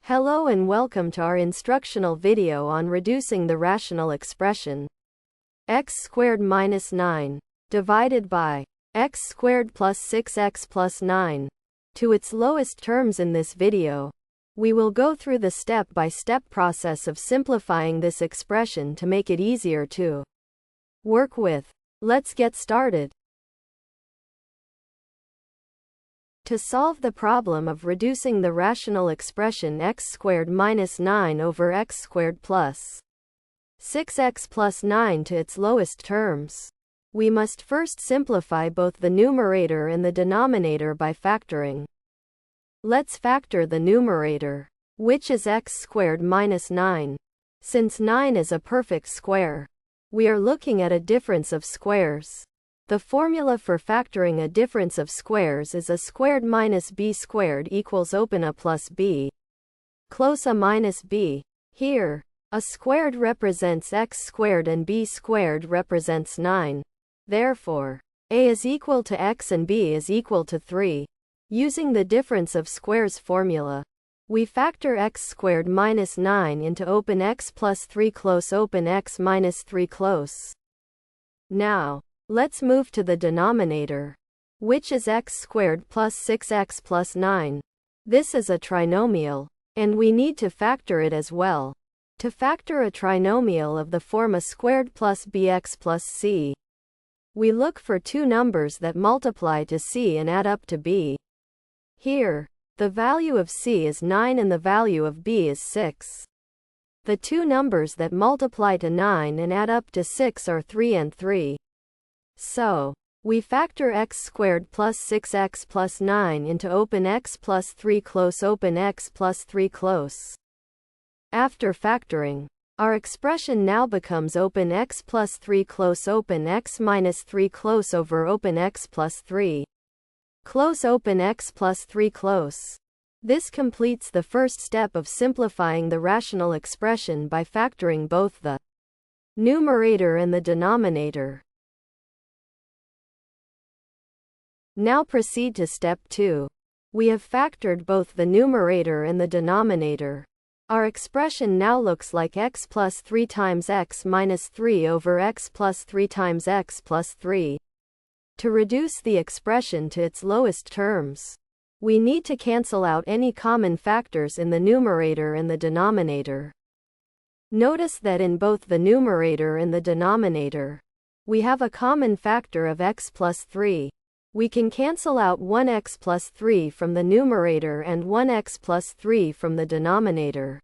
Hello and welcome to our instructional video on reducing the rational expression x squared minus 9 divided by x squared plus 6x plus 9 to its lowest terms. In this video, we will go through the step-by-step process of simplifying this expression to make it easier to work with. Let's get started. To solve the problem of reducing the rational expression x squared minus 9 over x squared plus 6x plus 9 to its lowest terms, we must first simplify both the numerator and the denominator by factoring. Let's factor the numerator, which is x squared minus 9. Since 9 is a perfect square, we are looking at a difference of squares. The formula for factoring a difference of squares is a squared minus b squared equals open a plus b close a minus b. Here, a squared represents x squared and b squared represents 9. Therefore, a is equal to x and b is equal to 3. Using the difference of squares formula, we factor x squared minus 9 into open x plus 3 close open x minus 3 close. Now, let's move to the denominator, which is x squared plus 6x plus 9. This is a trinomial, and we need to factor it as well. To factor a trinomial of the form a squared plus bx plus c, we look for two numbers that multiply to c and add up to b. Here, the value of c is 9 and the value of b is 6. The two numbers that multiply to 9 and add up to 6 are 3 and 3. So, we factor x squared plus 6x plus 9 into open x plus 3 close open x plus 3 close. After factoring, our expression now becomes open x plus 3 close open x minus 3 close over open x plus 3 close open x plus 3 close. This completes the first step of simplifying the rational expression by factoring both the numerator and the denominator. Now proceed to step 2. We have factored both the numerator and the denominator. Our expression now looks like x plus 3 times x minus 3 over x plus 3 times x plus 3. To reduce the expression to its lowest terms, we need to cancel out any common factors in the numerator and the denominator. Notice that in both the numerator and the denominator, we have a common factor of x plus 3. We can cancel out 1x plus 3 from the numerator and 1x plus 3 from the denominator.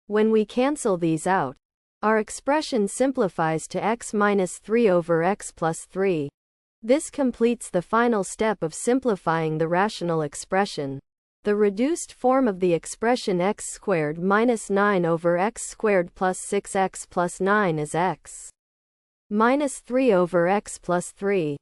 When we cancel these out, our expression simplifies to x minus 3 over x plus 3. This completes the final step of simplifying the rational expression. The reduced form of the expression x squared minus 9 over x squared plus 6x plus 9 is x minus 3 over x plus 3.